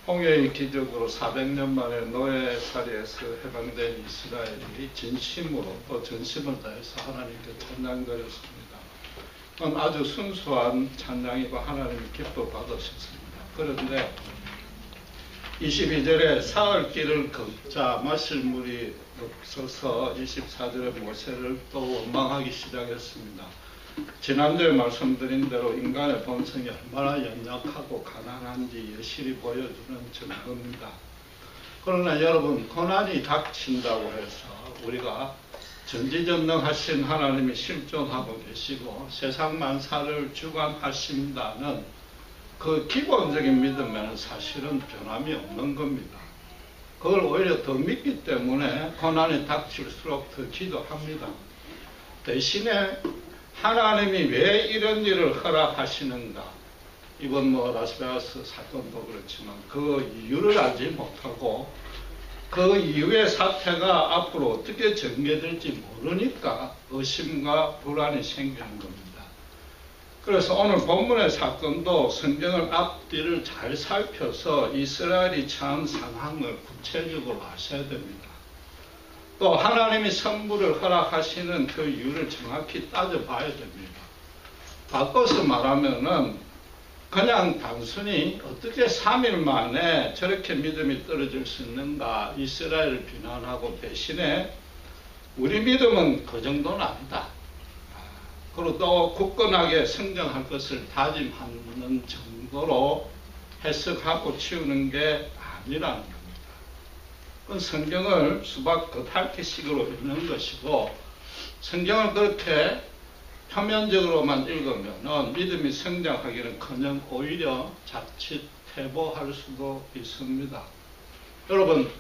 홍해의 기적으로 400년 만에 노예살이에서 해방된 이스라엘이 진심으로 또 전심을 다해서 하나님께 찬양드렸습니다. 아주 순수한 찬양이고 하나님이 기뻐 받으셨습니다. 그런데 22절에 사흘 길을 걷자 마실 물이 없어서 24절에 모세를 또 원망하기 시작했습니다. 지난주에 말씀드린 대로 인간의 본성이 얼마나 연약하고 가난한지 여실히 보여주는 증거입니다. 그러나 여러분, 고난이 닥친다고 해서 우리가 전지전능하신 하나님이 실존하고 계시고 세상 만사를 주관하신다는 그 기본적인 믿음에는 사실은 변함이 없는 겁니다. 그걸 오히려 더 믿기 때문에 고난이 닥칠수록 더 기도합니다. 대신에 하나님이 왜 이런 일을 허락하시는가? 이번 라스베가스 사건도 그렇지만 그 이유를 알지 못하고 그 이후의 사태가 앞으로 어떻게 전개될지 모르니까 의심과 불안이 생기는 겁니다. 그래서 오늘 본문의 사건도 성경을 앞뒤를 잘 살펴서 이스라엘이 처한 상황을 구체적으로 아셔야 됩니다. 또 하나님이 선물을 허락하시는 그 이유를 정확히 따져봐야 됩니다. 바꿔서 말하면은 그냥 단순히 어떻게 3일 만에 저렇게 믿음이 떨어질 수 있는가 이스라엘을 비난하고 대신에 우리 믿음은 그 정도는 아니다. 그리고 또 굳건하게 성장할 것을 다짐하는 정도로 해석하고 치우는 게 아니라는 겁니다. 그건 성경을 수박 겉핥기식으로 읽는 것이고 성경을 그렇게 표면적으로만 읽으면 믿음이 성장하기는커녕 오히려 자칫 퇴보할 수도 있습니다. 여러분,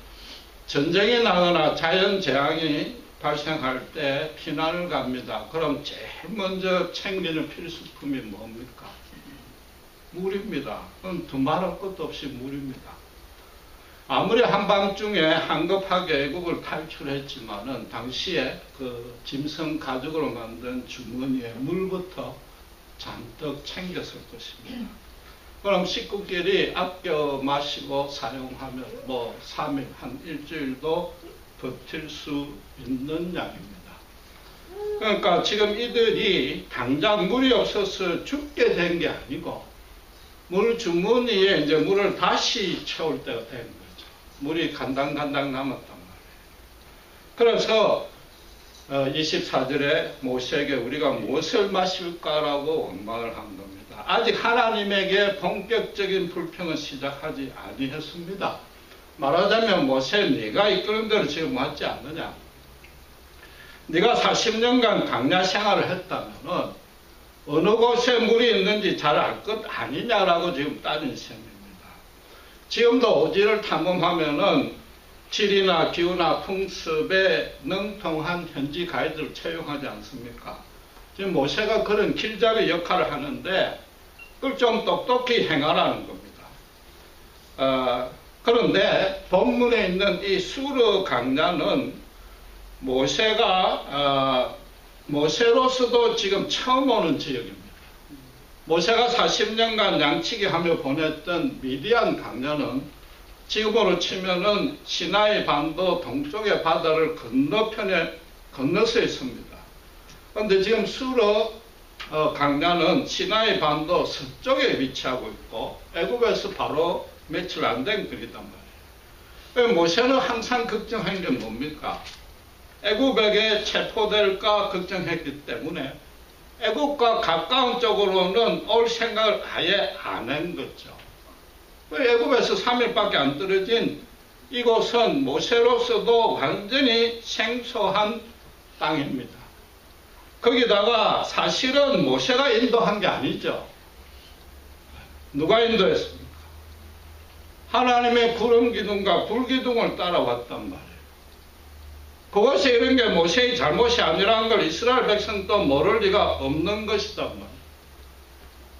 전쟁이 나거나 자연재앙이 발생할 때 피난을 갑니다. 그럼 제일 먼저 챙기는 필수품이 뭡니까? 물입니다. 그건 두말할 것도 없이 물입니다. 아무리 한밤중에 한급하게 애국을 탈출했지만은 당시에 그 짐승 가죽으로 만든 주머니에 물부터 잔뜩 챙겼을 것입니다. 그럼 식구끼리 아껴 마시고 사용하면 3일, 한 일주일도 버틸 수 있는 양입니다. 그러니까 지금 이들이 당장 물이 없어서 죽게 된 게 아니고 물 주머니에 이제 물을 다시 채울 때가 된 거예요. 물이 간당간당 남았단 말이에요. 그래서 24절에 모세에게 우리가 무엇을 마실까라고 원망을 한 겁니다. 아직 하나님에게 본격적인 불평은 시작하지 아니했습니다. 말하자면 모세, 네가 이끄는 대로 지금 맞지 않느냐? 네가 40년간 광야 생활을 했다면 어느 곳에 물이 있는지 잘 알 것 아니냐라고 지금 따진 셈입니다. 지금도 오지를 탐험하면은 지리나 기후나 풍습에 능통한 현지 가이드를 채용하지 않습니까? 지금 모세가 그런 길잡이 역할을 하는데 그걸 좀 똑똑히 행하라는 겁니다. 그런데 본문에 있는 이 수르 강야는 모세로서도 지금 처음 오는 지역입니다. 모세가 40년간 양치기 하며 보냈던 미디안 강야는 지금으로 치면은 시나이 반도 동쪽의 바다를 건너편에 건너서 있습니다. 그런데 지금 수르 강야는 시나이 반도 서쪽에 위치하고 있고 애굽에서 바로 며칠 안 된 거리단 말이에요. 모세는 항상 걱정한 게 뭡니까? 애굽에게 체포될까 걱정했기 때문에 애국과 가까운 쪽으로는 올 생각을 아예 안 한 거죠. 애굽에서 3일밖에 안 떨어진 이곳은 모세로서도 완전히 생소한 땅입니다. 거기다가 사실은 모세가 인도한 게 아니죠. 누가 인도했습니까? 하나님의 구름 기둥과 불 기둥을 따라왔단 말이에요. 그것이 이런 게 모세의 잘못이 아니라는 걸 이스라엘 백성도 모를 리가 없는 것이단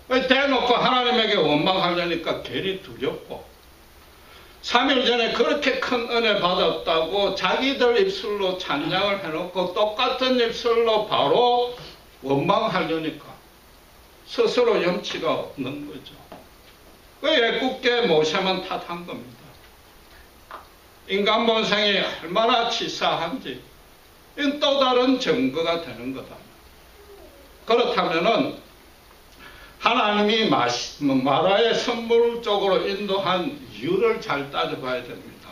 말이에요. 대놓고 하나님에게 원망하려니까 괜히 두렵고 3일 전에 그렇게 큰 은혜 받았다고 자기들 입술로 찬양을 해놓고 똑같은 입술로 바로 원망하려니까 스스로 염치가 없는 거죠. 그 애꿎게 모세만 탓한 겁니다. 인간 본성이 얼마나 치사한지 이건 또 다른 증거가 되는 거다. 그렇다면은 하나님이 마라의 선물 쪽으로 인도한 이유를 잘 따져봐야 됩니다.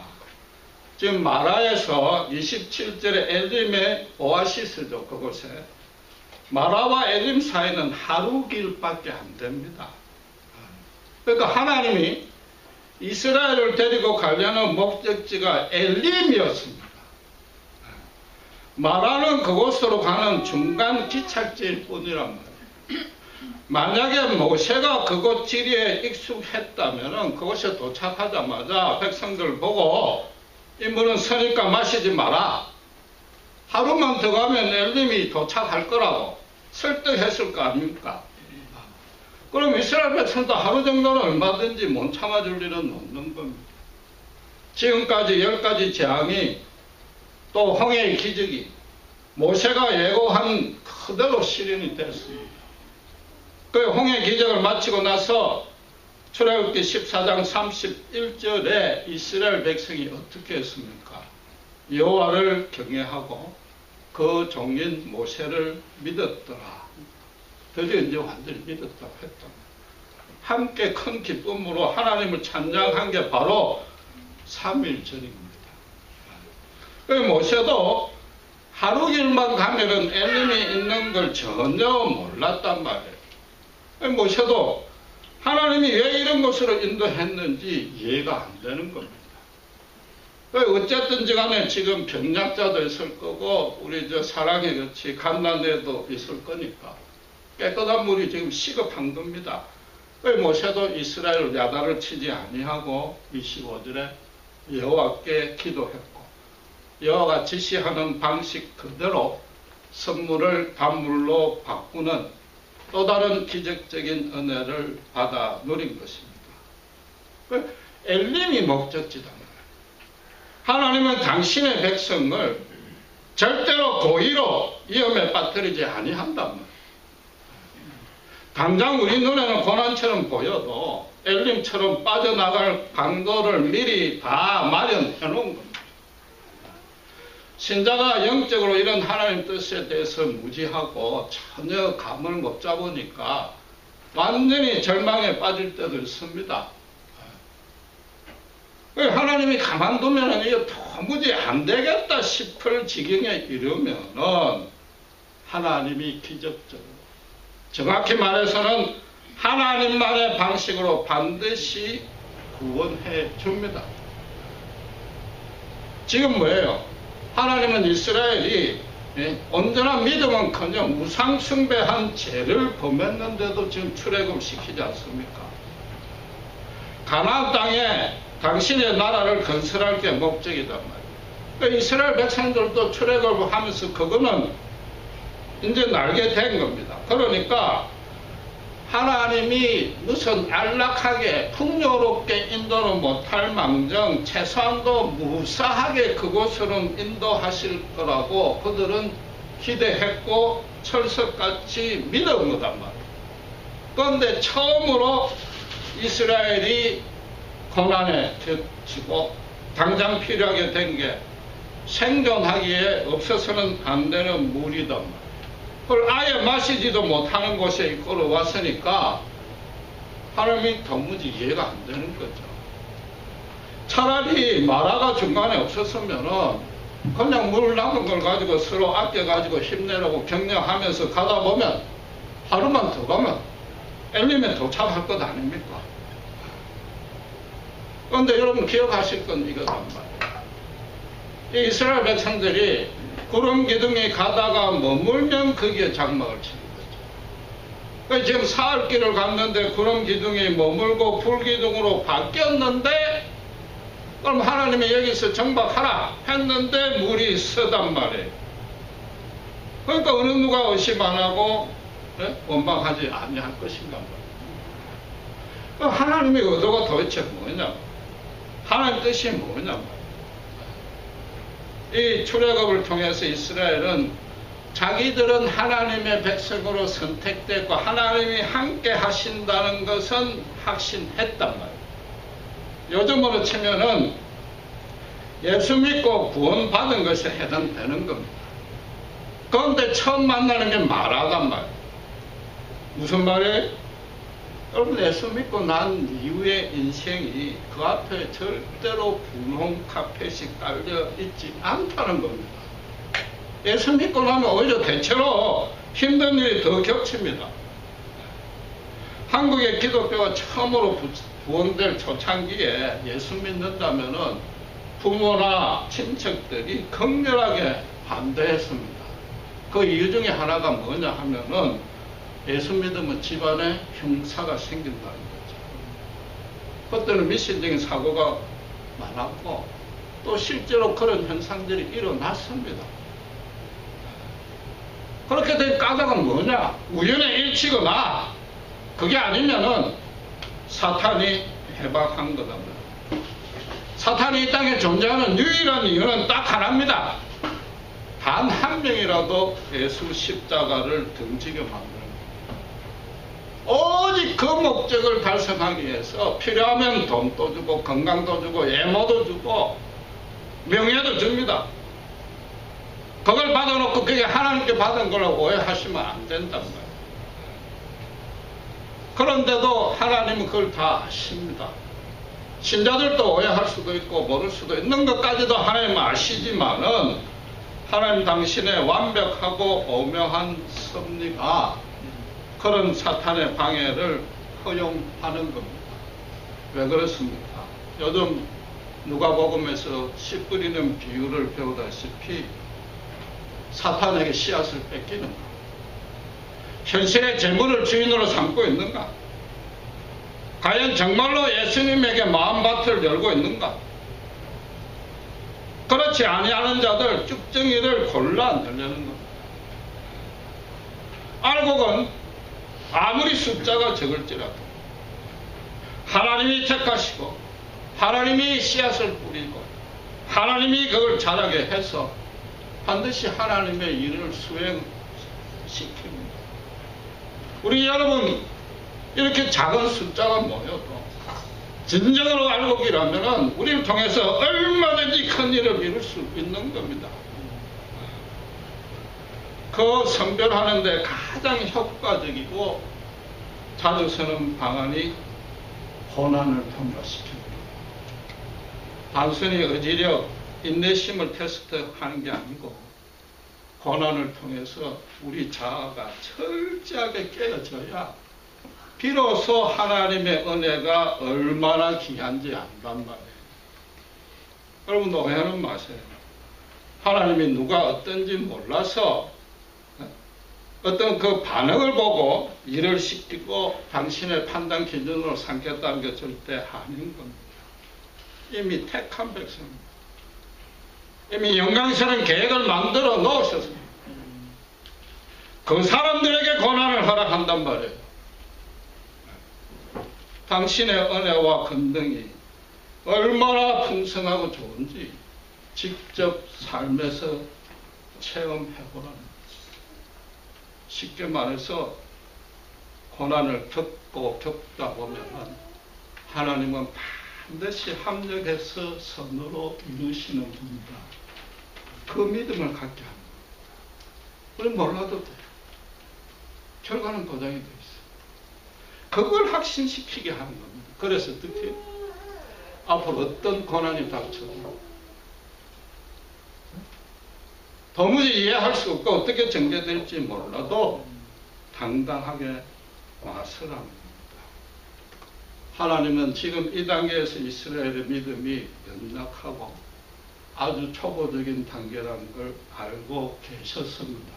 지금 마라에서 27절에 엘림의 오아시스죠. 그곳에 마라와 엘림 사이는 하루 길밖에 안 됩니다. 그러니까 하나님이 이스라엘을 데리고 가려는 목적지가 엘림이었습니다. 마라는 그곳으로 가는 중간 기착지일 뿐이란 말이에요. 만약에 모세가 그곳 지리에 익숙했다면 그곳에 도착하자마자 백성들 보고 인물은 서니까 마시지 마라. 하루만 더 가면 엘림이 도착할 거라고 설득했을 거 아닙니까? 그럼 이스라엘 백성도 하루 정도는 얼마든지 못 참아줄 일은 없는 겁니다. 지금까지 10가지 재앙이 또 홍해의 기적이 모세가 예고한 그대로 실현이 됐습니다. 그 홍해 기적을 마치고 나서 출애굽기 14장 31절에 이스라엘 백성이 어떻게 했습니까? 여호와를 경외하고 그 종인 모세를 믿었더라. 드디어 이제 완전히 믿었다고 했다. 함께 큰 기쁨으로 하나님을 찬양한 게 바로 3일 전입니다. 모세도 하루 길만 가면은 엘림이 있는 걸 전혀 몰랐단 말이에요. 모세도 하나님이 왜 이런 곳으로 인도했는지 이해가 안 되는 겁니다. 어쨌든지 간에 지금 병약자도 있을 거고 우리 사랑의 같이 갓난애도 있을 거니까 깨끗한 물이 지금 시급한 겁니다. 모세도 이스라엘 야단을 치지 아니하고 25절에 여호와께 기도했고 여호와가 지시하는 방식 그대로 선물을 단물로 바꾸는 또 다른 기적적인 은혜를 받아 누린 것입니다. 엘림이 목적지다. 하나님은 당신의 백성을 절대로 고의로 위험에 빠뜨리지 아니한단 말이에요. 당장 우리 눈에는 고난처럼 보여도 엘림처럼 빠져나갈 강도를 미리 다 마련해 놓은 겁니다. 신자가 영적으로 이런 하나님 뜻에 대해서 무지하고 전혀 감을 못 잡으니까 완전히 절망에 빠질 때도 있습니다. 하나님이 가만두면 이거 도무지 안 되겠다 싶을 지경에 이르면은 하나님이 기적적으로 정확히 말해서는 하나님만의 방식으로 반드시 구원해 줍니다. 지금 뭐예요? 하나님은 이스라엘이 언제나 믿음은커녕 우상숭배한 죄를 범했는데도 지금 출애굽시키지 않습니까? 가나안 땅에 당신의 나라를 건설할 게 목적이단 말이에요. 그러니까 이스라엘 백성들도 출애굽을 하면서 그거는 이제 알게 된 겁니다. 그러니까 하나님이 무슨 안락하게 풍요롭게 인도는 못할 망정 최소한도 무사하게 그곳으로는 인도하실 거라고 그들은 기대했고 철석같이 믿은 거단 말이에요. 그런데 처음으로 이스라엘이 고난에 겹치고 당장 필요하게 된 게 생존하기에 없어서는 안 되는 물이단 말이에요. 그걸 아예 마시지도 못하는 곳에 이끌어 왔으니까 하나님이 도무지 이해가 안 되는 거죠. 차라리 마라가 중간에 없었으면은 그냥 물 남은 걸 가지고 서로 아껴가지고 힘내라고 격려하면서 가다 보면 하루만 더 가면 엘림에 도착할 것 아닙니까? 그런데 여러분 기억하실 건 이거단 말이에요. 이 이스라엘 백성들이 구름 기둥이 가다가 머물면 거기에 장막을 치는 거죠. 지금 사흘길을 갔는데 구름 기둥이 머물고 불 기둥으로 바뀌었는데 그럼 하나님이 여기서 정박하라 했는데 물이 서단 말이에요. 그러니까 어느 누가 의심 안 하고 원망하지 아니할 것인가 말이에요. 하나님의 의도가 도대체 뭐냐? 하나님 뜻이 뭐냐? 이 출애굽을 통해서 이스라엘은 자기들은 하나님의 백성으로 선택됐고 하나님이 함께 하신다는 것은 확신했단 말이에요. 요즘으로 치면은 예수 믿고 구원받은 것이 해당되는 겁니다. 그런데 처음 만나는 게 마라단 말이에요. 무슨 말이에요? 여러분, 예수 믿고 난 이후의 인생이 그 앞에 절대로 분홍 카펫이 깔려 있지 않다는 겁니다. 예수 믿고 나면 오히려 대체로 힘든 일이 더 겹칩니다. 한국의 기독교가 처음으로 구원될 초창기에 예수 믿는다면은 부모나 친척들이 극렬하게 반대했습니다. 그 이유 중에 하나가 뭐냐 하면은 예수 믿으면 집안에 형사가 생긴다는 거죠. 그때는 미신적인 사고가 많았고 또 실제로 그런 현상들이 일어났습니다. 그렇게 된 까닭은 뭐냐? 우연의 일치거나 그게 아니면은 사탄이 해박한 거다. 사탄이 이 땅에 존재하는 유일한 이유는 딱 하나입니다. 단 한 명이라도 예수 십자가를 등지게 만드는 거예요. 오직 그 목적을 달성하기 위해서 필요하면 돈도 주고 건강도 주고 예모도 주고 명예도 줍니다. 그걸 받아놓고 그게 하나님께 받은 걸로 오해하시면 안 된단 말이에요. 그런데도 하나님은 그걸 다 아십니다. 신자들도 오해할 수도 있고 모를 수도 있는 것까지도 하나님은 아시지만은 하나님 당신의 완벽하고 오묘한 섭리가 그런 사탄의 방해를 허용하는 겁니다. 왜 그렇습니까? 요즘 누가복음에서 씨 뿌리는 비유를 배우다시피 사탄에게 씨앗을 뺏기는가? 현실의 재물을 주인으로 삼고 있는가? 과연 정말로 예수님에게 마음밭을 열고 있는가? 그렇지 아니하는 자들 쭉정이를 골라 내려는 겁니다. 알곡은 아무리 숫자가 적을지라도 하나님이 택하시고 하나님이 씨앗을 뿌리고 하나님이 그걸 자라게 해서 반드시 하나님의 일을 수행시킵니다. 우리 여러분 이렇게 작은 숫자가 모여도 진정으로 알곡이라면 우리를 통해서 얼마든지 큰 일을 이룰 수 있는 겁니다. 그 선별하는 데 가장 효과적이고 자주 쓰는 방안이 고난을 통과시킵니다. 단순히 의지력, 인내심을 테스트하는 게 아니고 고난을 통해서 우리 자아가 철저하게 깨어져야 비로소 하나님의 은혜가 얼마나 귀한지 안단 말이에요. 여러분 오해하는 마세요. 하나님이 누가 어떤지 몰라서 어떤 그 반응을 보고 일을 시키고 당신의 판단 기준으로 삼겠다는 게 절대 아닌 겁니다. 이미 택한 백성입니다. 이미 영광스러운 계획을 만들어 놓으셨습니다. 그 사람들에게 고난을 허락한단 말이에요. 당신의 은혜와 권능이 얼마나 풍성하고 좋은지 직접 삶에서 체험해보라는 거죠. 쉽게 말해서 고난을 겪다 보면 하나님은 반드시 합력해서 선으로 이루시는 분이다. 그 믿음을 갖게 합니다. 우리 몰라도 돼요. 결과는 보장이 되어 있어요. 그걸 확신시키게 하는 겁니다. 그래서 특히 앞으로 어떤 고난이 닥쳐도 도무지 이해할 수 없고 어떻게 전개될지 몰라도 당당하게 와서라는 겁니다. 하나님은 지금 이 단계에서 이스라엘의 믿음이 연약하고 아주 초보적인 단계라는 걸 알고 계셨습니다.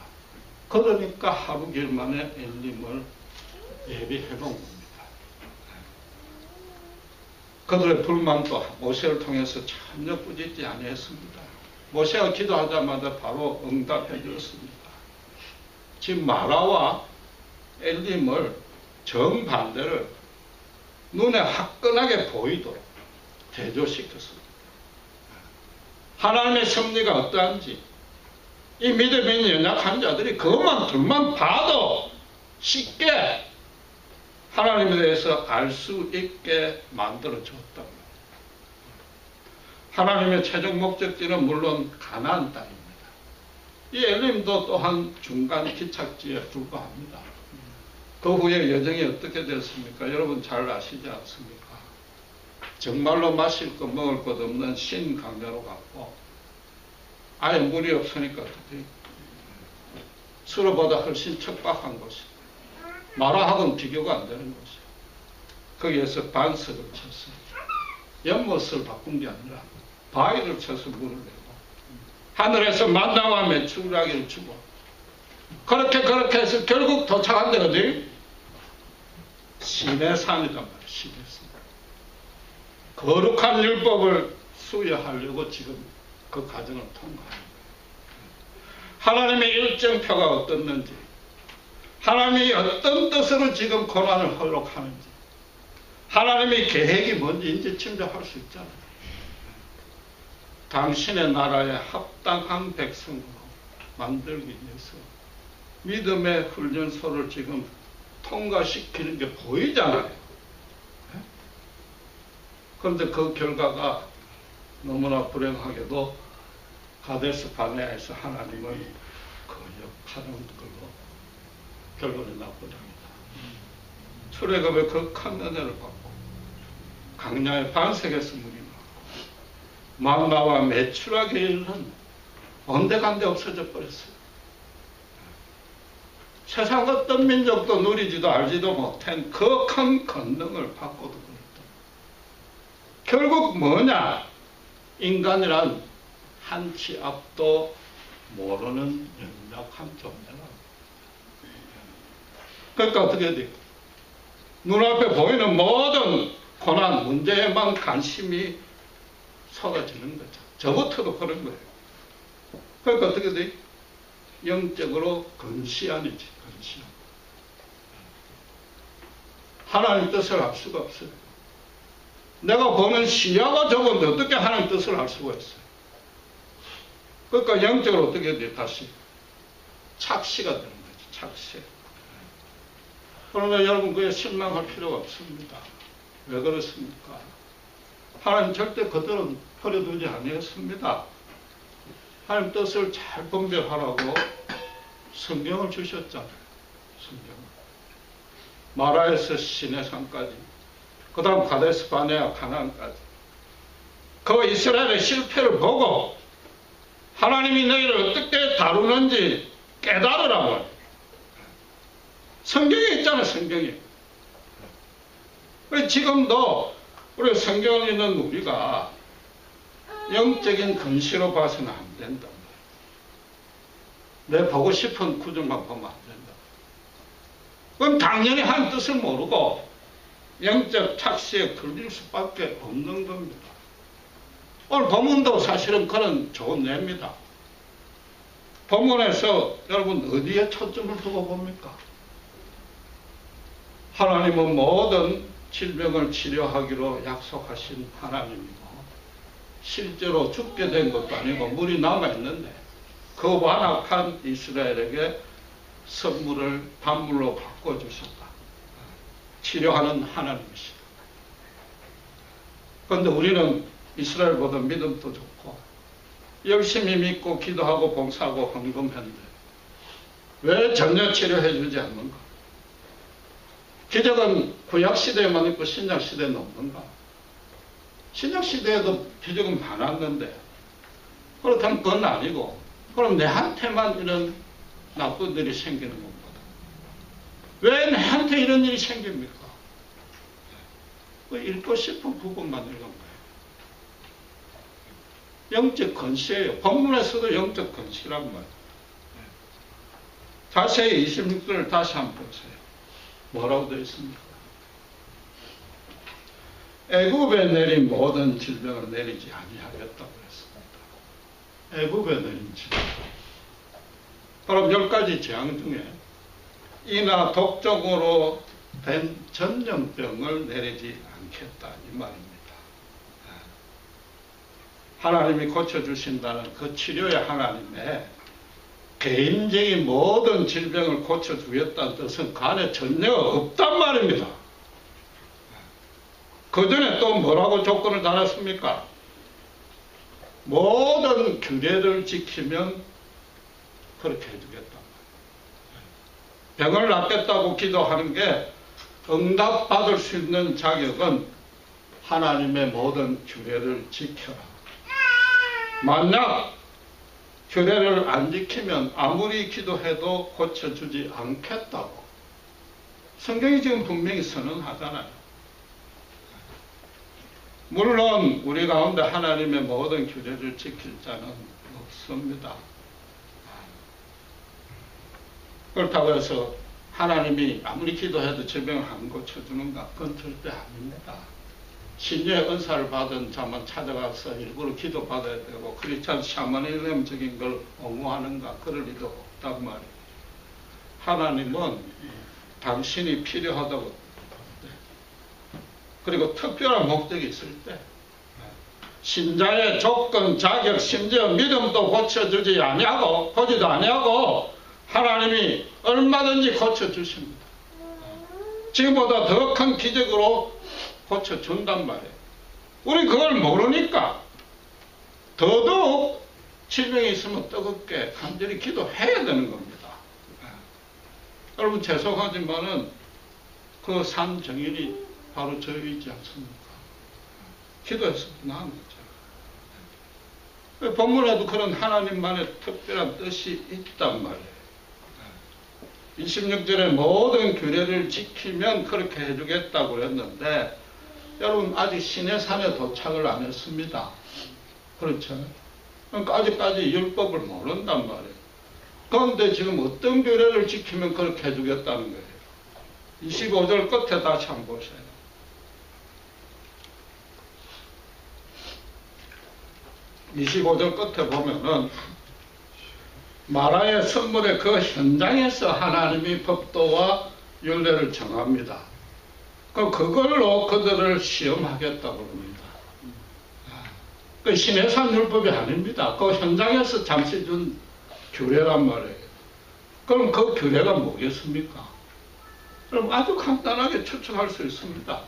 그러니까 하루 길 만에 엘림을 예비해 본 겁니다. 그들의 불만도 모세를 통해서 전혀 꾸짖지 아니했습니다. 모세가 기도하자마자 바로 응답해 주었습니다. 지금 마라와 엘림을 정반대를 눈에 화끈하게 보이도록 대조시켰습니다. 하나님의 섭리가 어떠한지 이 믿음이 연약한 자들이 그것만 둘만 봐도 쉽게 하나님에 대해서 알 수 있게 만들어 주었다. 하나님의 최종 목적지는 물론 가나안 땅입니다. 이 엘림도 또한 중간 기착지에 불과합니다. 그 후에 여정이 어떻게 됐습니까? 여러분 잘 아시지 않습니까? 정말로 마실 것 먹을 것 없는 신 강가로 갔고 아예 물이 없으니까 어떻게 수로보다 훨씬 척박한 곳이고 마라하고는 비교가 안 되는 곳이에요. 거기에서 반석을 쳐서 연못을 바꾼 게 아니라 바위를 쳐서 물을 내고 하늘에서 만나와 메추라기를 주고 그렇게 해서 결국 도착한 데가 어디? 시내산이란 말이에요. 시내산. 거룩한 율법을 수여하려고 지금 그 과정을 통과하는 거예요. 하나님의 일정표가 어떻는지, 하나님이 어떤 뜻으로 지금 고난을 허락하는지, 하나님의 계획이 뭔지 이제 짐작할 수 있잖아요. 당신의 나라에 합당한 백성으로 만들기 위해서 믿음의 훈련소를 지금 통과시키는 게 보이잖아요. 그런데 그 결과가 너무나 불행하게도 가데스 바네아에서 하나님의 거역하는 걸로 결론이 나버립니다. 출애굽의 그 큰 은혜를 받고 강야의 반석에서 물이 나고 만나와 메추라기에 이르는 온데간데 없어져 버렸어요. 세상 어떤 민족도 누리지도 알지도 못한 그 큰 권능을 받고도 그랬다. 결국 뭐냐? 인간이란 한치 앞도 모르는 연약한 존재라. 그러니까 어떻게 돼요? 눈앞에 보이는 모든 고난, 문제에만 관심이 쏟아지는 거죠. 저부터도 그런 거예요. 그러니까 어떻게 돼요? 영적으로 근시안이지, 근시안. 하나님 뜻을 알 수가 없어요. 내가 보는 시야가 좁은데 어떻게 하나님 뜻을 알 수가 있어요? 그러니까 영적으로 어떻게 돼? 다시 착시가 되는 거죠. 착시. 그러나 여러분 그에 실망할 필요가 없습니다. 왜 그렇습니까? 하나님 절대 그들은 버려두지 아니했습니다. 하나님 뜻을 잘 분별하라고 성경을 주셨잖아요. 성경을. 마라에서 시내산까지, 그 다음 가데스 바네아 가나안까지. 그 이스라엘의 실패를 보고 하나님이 너희를 어떻게 다루는지 깨달으라고. 성경에 있잖아요. 성경에. 지금도 우리 성경을 읽는 우리가 영적인 근시로 봐서는 안 된다. 내 보고 싶은 구절만 보면 안 된다. 그럼 당연히 한 뜻을 모르고 영적 착시에 걸릴 수밖에 없는 겁니다. 오늘 본문도 사실은 그런 좋은 예입니다. 본문에서 여러분 어디에 초점을 두고 봅니까? 하나님은 모든 질병을 치료하기로 약속하신 하나님이고 실제로 죽게 된 것도 아니고 물이 남아있는데 그 완악한 이스라엘에게 선물을 단물로 바꿔주셨다. 치료하는 하나님이시다. 그런데 우리는 이스라엘보다 믿음도 좋고 열심히 믿고 기도하고 봉사하고 헌금했는데 왜 전혀 치료해 주지 않는가? 기적은 구약시대에만 있고 신약시대에는 없는가? 신약시대에도 기적은 많았는데 그렇다면 그건 아니고 그럼 내한테만 이런 나쁜 일이 생기는 겁니다. 왜 내한테 이런 일이 생깁니까? 읽고 싶은 부분만 읽은 거예요. 영적 근시예요. 본문에서도 영적 근시란 말이에요. 자세히 26절을 다시 한번 보세요. 뭐라고 되어 있습니까? 애굽에 내린 모든 질병을 내리지 아니하겠다고 했습니다. 애굽에 내린 질병. 그럼 10가지 재앙 중에 이나 독종으로 된 전염병을 내리지 않겠다 이 말입니다. 하나님이 고쳐주신다는 그 치료의 하나님의 개인적인 모든 질병을 고쳐주겠다는 뜻은 그 안에 전혀 없단 말입니다. 그 전에 또 뭐라고 조건을 달았습니까? 모든 규례를 지키면 그렇게 해주겠다. 병을 낫겠다고 기도하는 게 응답받을 수 있는 자격은 하나님의 모든 규례를 지켜라. 만약 규례를 안 지키면 아무리 기도해도 고쳐주지 않겠다고 성경이 지금 분명히 선언하잖아요. 물론 우리 가운데 하나님의 모든 규례를 지킬 자는 없습니다. 그렇다고 해서 하나님이 아무리 기도해도 질병을 안 고쳐주는가? 그건 절대 아닙니다. 신유의 은사를 받은 자만 찾아가서 일부러 기도받아야 되고 크리스찬 샤머니즘적인 걸 옹호하는가? 그럴 리도 없단 말이에요. 하나님은 당신이 필요하다고 그리고 특별한 목적이 있을 때 신자의 조건, 자격, 심지어 믿음도 고쳐주지 아니하고 보지도 아니하고 하나님이 얼마든지 고쳐주십니다. 지금보다 더 큰 기적으로 고쳐준단 말이에요. 우리 그걸 모르니까 더더욱 질병이 있으면 뜨겁게 간절히 기도해야 되는 겁니다. 여러분 죄송하지만은 그 산 정인이 바로 저희이지 않습니까? 기도해서 나은 거죠. 본문에도 그런 하나님만의 특별한 뜻이 있단 말이에요. 26절에 모든 규례를 지키면 그렇게 해주겠다고 그랬는데 여러분 아직 시내산에 도착을 안 했습니다. 그렇죠? 그러니까 아직까지 율법을 모른단 말이에요. 그런데 지금 어떤 규례를 지키면 그렇게 해주겠다는 거예요. 25절 끝에 다시 한번 보세요. 25절 끝에 보면은 마라의 선물의 그 현장에서 하나님이 법도와 율례를 정합니다. 그걸로 그들을 시험하겠다고 합니다. 그 시내산 율법이 아닙니다. 그 현장에서 잠시 준 규례란 말이에요. 그럼 그 규례가 뭐겠습니까? 그럼 아주 간단하게 추측할 수 있습니다.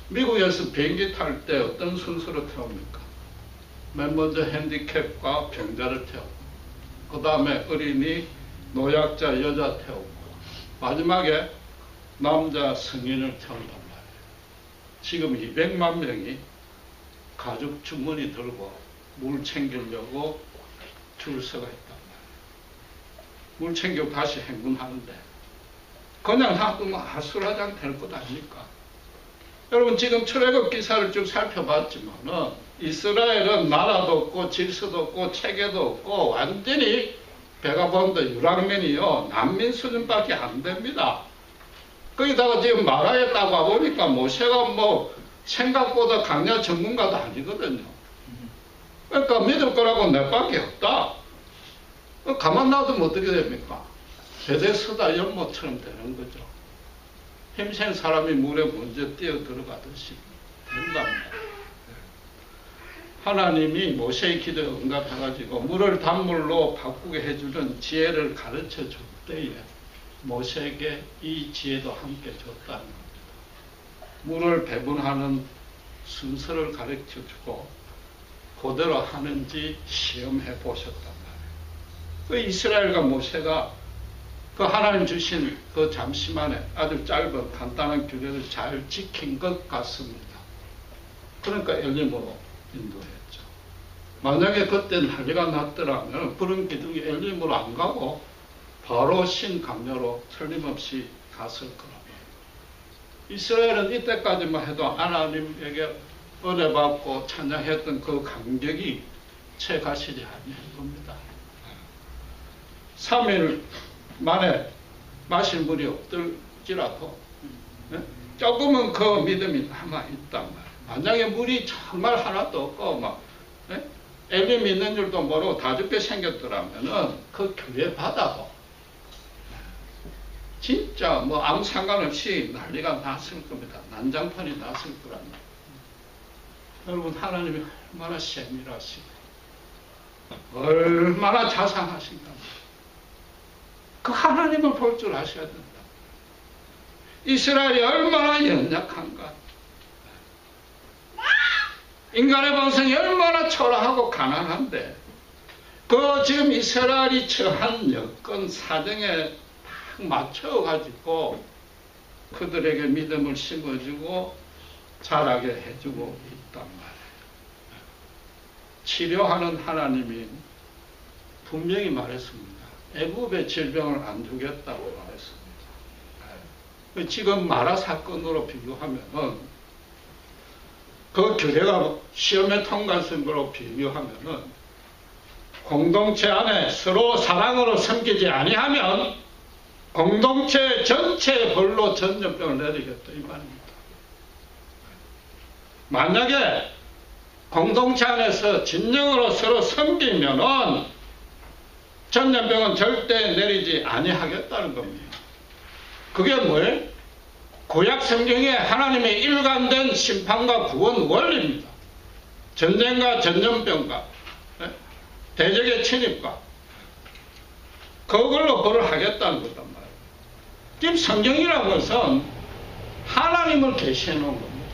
미국에서 비행기 탈 때 어떤 순서로 태웁니까? 맨 먼저 핸디캡과 병자를 태우고 그 다음에 어린이, 노약자, 여자 태우고 마지막에 남자 성인을 태운단 말이에요. 지금 200만 명이 가죽 주머니 들고 물 챙기려고 줄 서가 있단 말이에요. 물 챙기고 다시 행군하는데 그냥 놔두면 아수라장 될 것 아닙니까? 여러분 지금 출애굽 기사를 쭉 살펴봤지만은 이스라엘은 나라도 없고 질서도 없고 체계도 없고 완전히 배가 본다 유랑민이요 난민 수준밖에 안 됩니다. 거기다가 지금 마라에 딱 와보니까 모세가 뭐 생각보다 강야 전문가도 아니거든요. 그러니까 믿을 거라고 내 밖에 없다. 가만 놔두면 어떻게 됩니까? 배대 서다 연못처럼 되는 거죠. 힘센 사람이 물에 먼저 뛰어 들어가듯이 된답니다. 하나님이 모세의 기도에 응답해가지고 물을 단물로 바꾸게 해주는 지혜를 가르쳐 줄 때에 모세에게 이 지혜도 함께 줬다는 겁니다. 물을 배분하는 순서를 가르쳐 주고 그대로 하는지 시험해 보셨단 말이에요. 그 이스라엘과 모세가 그 하나님 주신 그 잠시만에 아주 짧은 간단한 규례를 잘 지킨 것 같습니다. 그러니까 엘림으로 인도했죠. 만약에 그때 난리가 났더라면 그런 기둥이 엘림으로 안 가고 바로 신강료로 틀림없이 갔을 거라고. 이스라엘은 이때까지만 해도 하나님에게 은혜 받고 찬양했던 그 감격이 채 가시지 아니한 겁니다. 3일 만에 마실 물이 없을지라도 조금은 그 믿음이 남아있단 말이에요. 만약에 물이 정말 하나도 없고 막 엘림 있는 줄도 모르고 다 죽게 생겼더라면은 그 교회 바다도 진짜 뭐 아무 상관없이 난리가 났을 겁니다. 난장판이 났을 거랍니다. 여러분 하나님이 얼마나 세밀하시고 얼마나 자상하신가. 그 하나님을 볼 줄 아셔야 된다. 이스라엘이 얼마나 연약한가. 인간의 본성이 얼마나 초라하고 가난한데 그 지금 이스라엘이 처한 여건 사정에 딱 맞춰가지고 그들에게 믿음을 심어주고 자라게 해주고 있단 말이에요. 치료하는 하나님이 분명히 말했습니다. 애굽의 질병을 안 주겠다고 말했습니다. 지금 마라 사건으로 비교하면은 그 교회가 시험에 통과한 거로 비교하면은 공동체 안에 서로 사랑으로 섬기지 아니하면 공동체 전체에 벌로 전염병을 내리겠다 이 말입니다. 만약에 공동체 안에서 진정으로 서로 섬기면은 전염병은 절대 내리지 아니하겠다는 겁니다. 그게 뭐예요? 구약 성경에 하나님의 일관된 심판과 구원 원리입니다. 전쟁과 전염병과 대적의 침입과 그걸로 벌을 하겠다는 거단 말이에요. 지금 성경이라는 것은 하나님을 계시해 놓은 겁니다.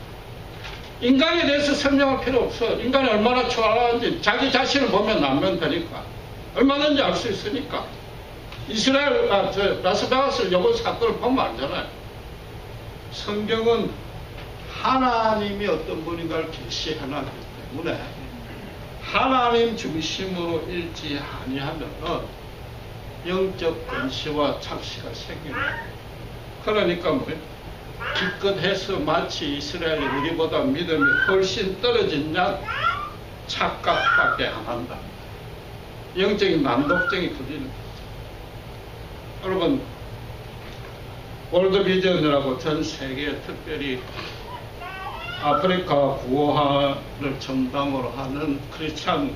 인간에 대해서 설명할 필요 없어요. 인간이 얼마나 초라한지 자기 자신을 보면 알면 되니까. 얼마든지 알 수 있으니까. 이스라엘, 라스베가스 요번 사건을 보면 알잖아요. 성경은 하나님이 어떤 분인가를 계시해 놨기 때문에 하나님 중심으로 읽지 아니하면은 영적 근시와 착시가 생깁니다. 그러니까 뭐예요? 기껏해서 마치 이스라엘이 우리보다 믿음이 훨씬 떨어진 양 착각밖에 안 한다. 영적인 난독증이 부리는 거죠. 여러분, 월드비전이라고 전 세계에 특별히 아프리카 구호를 전담으로 하는 크리스찬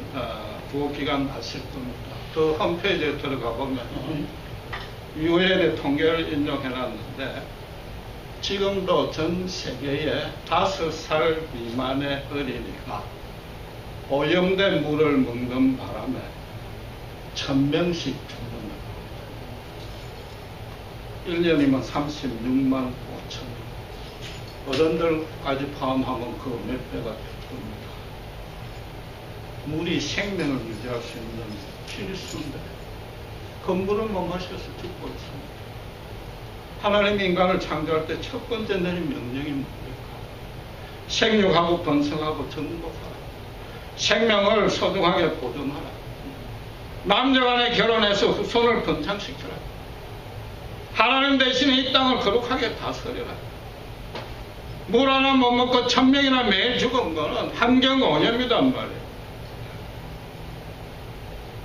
구호기관 아실 겁니다. 그 홈페이지에 들어가 보면 유엔의 통계를 인용해 놨는데 지금도 전 세계에 5살 미만의 어린이가 오염된 물을 먹는 바람에 1000명씩 죽는다. 1년이면 36만 5천 명. 어른들까지 포함하면 그 몇 배가 될 겁니다. 물이 생명을 유지할 수 있는 필수인데 그 물을 못 마셔서 죽고 있습니다. 하나님이 인간을 창조할 때 첫 번째 내린 명령이 뭡니까? 생육하고 번성하고 정복하라. 생명을 소중하게 보존하라. 남녀간에 결혼해서 후손을 번창시켜라. 하나님 대신에 이 땅을 거룩하게 다스려라. 물 하나 못 먹고 1000명이나 매일 죽은 거는 환경오염이란 말이에요.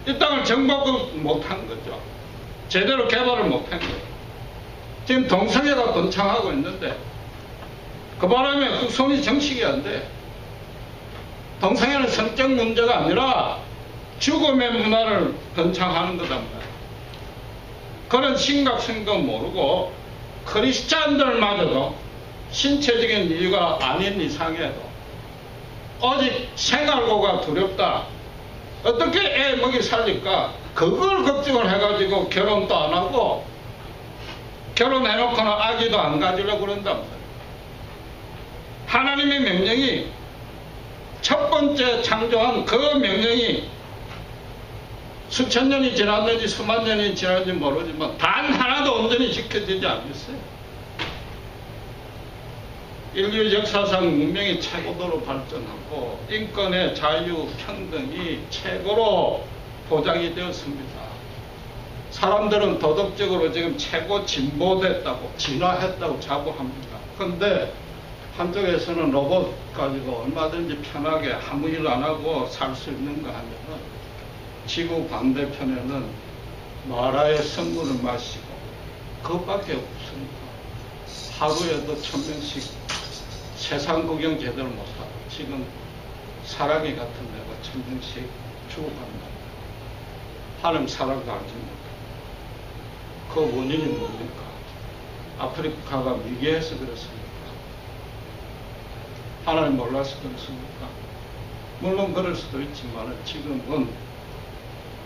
이 땅을 정복을 못한 거죠. 제대로 개발을 못한 거예요. 지금 동성애가 번창하고 있는데 그 바람에 후손이 정식이 안 돼. 동성애는 성적 문제가 아니라 죽음의 문화를 번창하는 거단 말이에요. 그런 심각성도 모르고 크리스찬들마저도 신체적인 이유가 아닌 이상에도 오직 생활고가 두렵다. 어떻게 애 먹이 살릴까? 그걸 걱정을 해가지고 결혼도 안 하고 결혼해놓고는 아기도 안 가지려고 그런단 말이에요. 하나님의 명령이 첫 번째 창조한 그 명령이 수천 년이 지났는지 수만 년이 지났는지 모르지만 단 하나도 온전히 지켜지지 않겠어요. 인류 역사상 문명이 최고도로 발전하고 인권의 자유, 평등이 최고로 보장이 되었습니다. 사람들은 도덕적으로 지금 최고 진보됐다고, 진화했다고 자부합니다. 그런데 한쪽에서는 로봇 가지고 얼마든지 편하게 아무 일 안 하고 살 수 있는가 하면은 지구 반대편에는 마라의 성분을 마시고 그것밖에 없습니다. 하루에도 1000명씩 세상 구경 제대로 못하고 지금 사랑이 같은 데가 1000명씩 죽어간다. 하나님 사랑도 알지 못하고 그 원인이 뭡니까? 아프리카가 미개해서 그렇습니까? 하나님 몰라서 그렇습니까? 물론 그럴 수도 있지만 지금은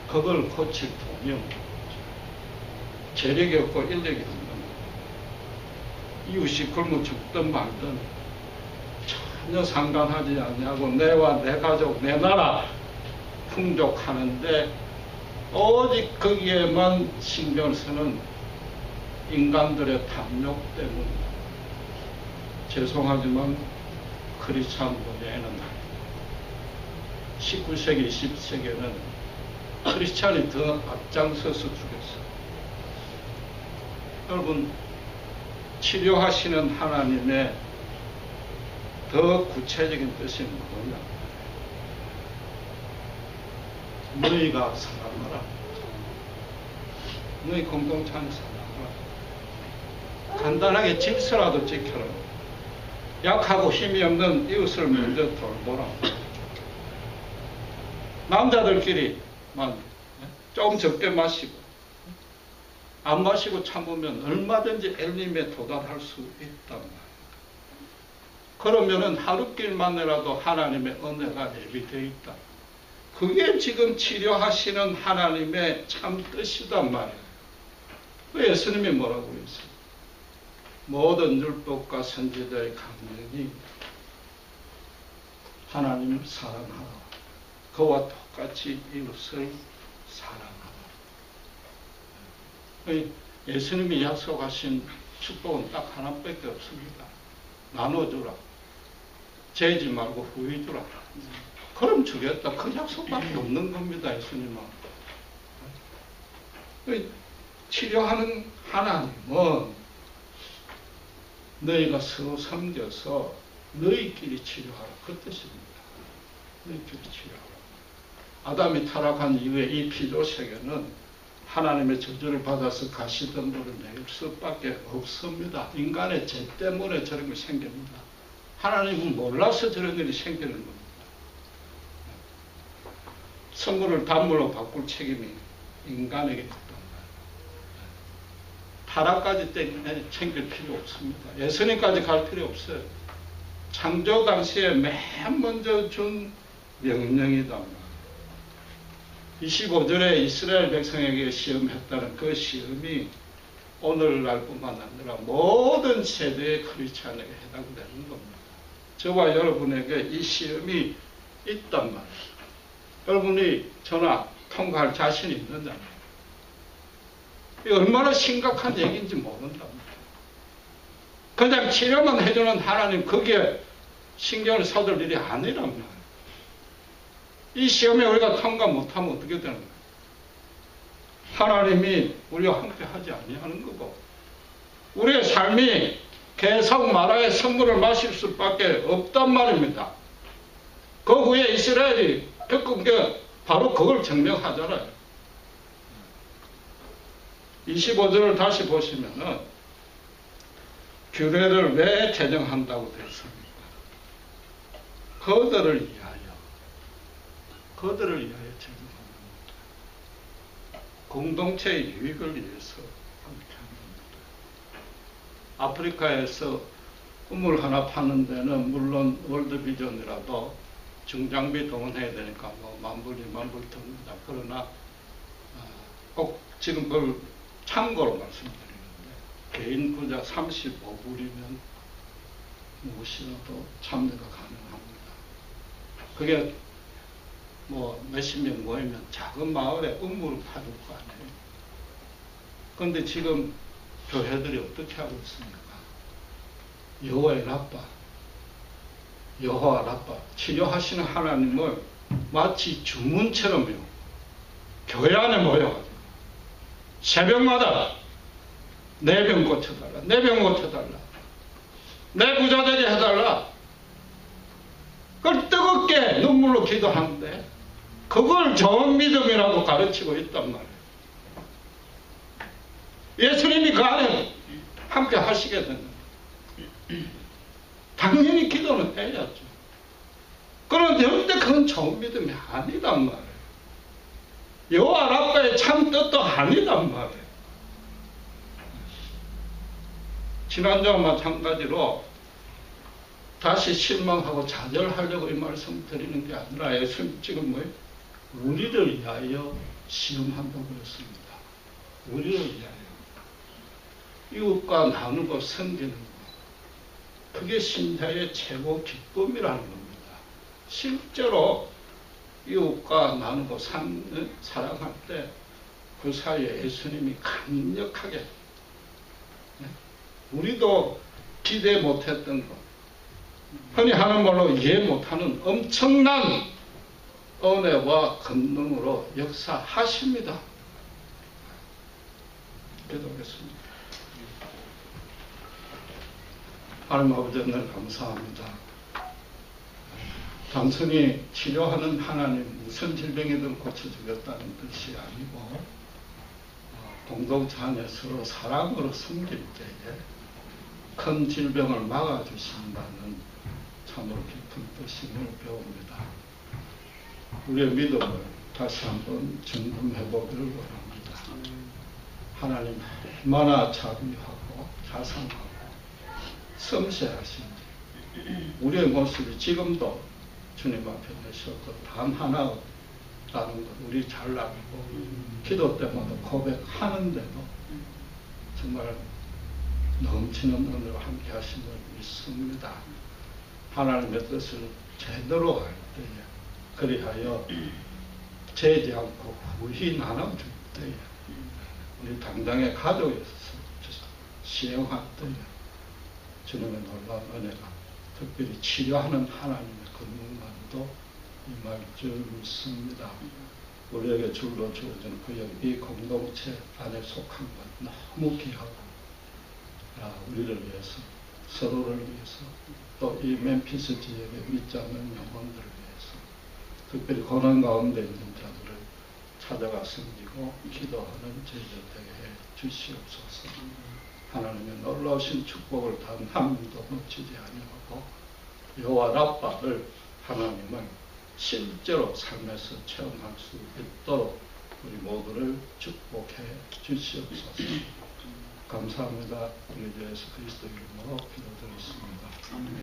그걸 고칠 돈이 없는 거죠. 재력이 없고 인력이 없는 거죠. 이웃이 굶어 죽든 말든 전혀 상관하지 않냐고 내와 내 가족, 내 나라 풍족하는데 오직 거기에만 신경을 쓰는 인간들의 탐욕 때문에 죄송하지만 크리스찬 노예는 19세기, 20세기에는 크리스찬이 더 앞장서서 죽였어요. 여러분, 치료하시는 하나님의 더 구체적인 뜻이 뭐냐? 너희가 사랑하라. 너희 공동체 안에 사랑하라. 간단하게 질서라도 지켜라. 약하고 힘이 없는 이웃을 먼저 돌보라. 남자들끼리만 조금 적게 마시고 안 마시고 참으면 얼마든지 엘림에 도달할 수 있단 말이에요. 그러면은 하루길만이라도 하나님의 은혜가 예비되어 있다. 그게 지금 치료하시는 하나님의 참 뜻이단 말이에요. 예수님이 뭐라고 그랬어요? 모든 율법과 선지자의 강령이 하나님을 사랑하라. 그와 똑같이 이웃을 사랑하라. 예수님이 약속하신 축복은 딱 하나밖에 없습니다. 나눠주라. 재지 말고 후히 주라. 그럼 주겠다. 그 약속밖에 없는 겁니다. 예수님은. 치료하는 하나님은 너희가 서로 섬겨서 너희끼리 치료하라. 그 뜻입니다. 너희끼리 치료하라. 아담이 타락한 이후에 이 피조 세계는 하나님의 저주를 받아서 가시덤불을 매일 수밖에 없습니다. 인간의 죄 때문에 저런 게 생깁니다. 하나님은 몰라서 저런 일이 생기는 겁니다. 선물을 단물로 바꿀 책임이 인간에게 있단 말이에요. 타락까지 때문에 챙길 필요 없습니다. 예수님까지 갈 필요 없어요. 창조 당시에 맨 먼저 준 명령이단 말이에요. 25절에 이스라엘 백성에게 시험했다는 그 시험이 오늘날뿐만 아니라 모든 세대의 크리스찬에게 해당되는 겁니다. 저와 여러분에게 이 시험이 있단 말이에요. 여러분이 저나 통과할 자신이 있느냐? 이게 얼마나 심각한 얘기인지 모른답니다. 그냥 치료만 해주는 하나님 거기에 신경을 써둘 일이 아니란 말이에요. 이 시험에 우리가 통과 못하면 어떻게 되는 거예요? 하나님이 우리와 함께 하지 아니하는 거고 우리의 삶이 계속 마라의 선물을 마실 수밖에 없단 말입니다. 그 후에 이스라엘이 겪은 게 바로 그걸 증명하잖아요. 25절을 다시 보시면은 규례를 왜 제정한다고 되어 있습니까? 그들을 위하여 제정하는 겁니다. 공동체의 유익을 위해서 함께 하는 겁니다. 아프리카에서 우물 하나 파는 데는 물론 월드비전이라도 중장비 동원해야 되니까 뭐 만불, 2만불 듭니다. 그러나 꼭 지금 그걸 참고로 말씀드리는데 개인 부자 35불이면 무엇이라도 참여가 가능합니다. 그게 뭐 몇십 명 모이면 작은 마을에 우물을 파줄 거 아니에요. 그런데 지금 교회들이 어떻게 하고 있습니까? 여호와 라파 치료하시는 하나님을 마치 주문처럼요. 교회 안에 모여가지고 새벽마다 내 병 고쳐달라. 내 병 고쳐달라. 내 부자 되게 해달라. 그걸 뜨겁게 눈물로 기도하는데 그걸 좋은 믿음이라고 가르치고 있단 말이에요. 예수님이 그 안에 함께 하시게 되는 당연히 기도는 해야죠. 그런데 절대 그건 좋은 믿음이 아니란 말이에요. 여호와 라파의 참 뜻도 아니란 말이에요. 지난주와 마찬가지로 다시 실망하고 좌절하려고 이 말씀 드리는 게 아니라 예수님 지금 뭐예요? 우리를 위하여 시험한다고 했습니다. 우리를 위하여. 이웃과 나누고 섬기는 것. 그게 신자의 최고 기쁨이라는 겁니다. 실제로 이웃과 나누고 사랑할 때 그 사이에 예수님이 강력하게, 우리도 기대 못했던 것, 흔히 하는 말로 이해 못하는 엄청난 은혜와 권능으로 역사하십니다. 기도하겠습니다. 하나님 아버지, 늘 감사합니다. 단순히 치료하는 하나님, 무슨 질병이든 고쳐주겠다는 뜻이 아니고 공동체 안에 서로 사랑으로 섬길 때에 큰 질병을 막아주신다는 참으로 깊은 뜻임을 배웁니다. 우리의 믿음을 다시 한번 점검해보기를 원합니다. 하나님 얼마나 자비하고 자상하고 섬세하신지, 우리의 모습이 지금도 주님 앞에 내셔도 단 하나 없다는 것 우리 잘 알고 기도 때마다 고백하는데도 정말 넘치는 은혜로 함께 하심을 믿습니다. 하나님의 뜻을 제대로 할 때에, 그리하여 재지 않고 후히 나눠줄 때에, 우리 당장의 가족에서 시행할 때에 주님의 놀라운 은혜가 특별히 치료하는 하나님의 권능만도 임할 줄 믿습니다. 우리에게 줄로 주어진 이 공동체 안에 속한 것 너무 귀하고, 우리를 위해서, 서로를 위해서, 또 이 멤피스 지역의 믿지 않는 영혼들을 위해서, 특별히 고난 가운데 있는 자들을 찾아가 섬기고 기도하는 저희들 되게 해 주시옵소서. 하나님의 놀라우신 축복을 단 한 명도 놓치지 아니하고 여호와 라파를 하나님은 실제로 삶에서 체험할 수 있도록 우리 모두를 축복해 주시옵소서. 감사합니다. 우리 주 예수 그리스도 이름으로 기도드리겠습니다.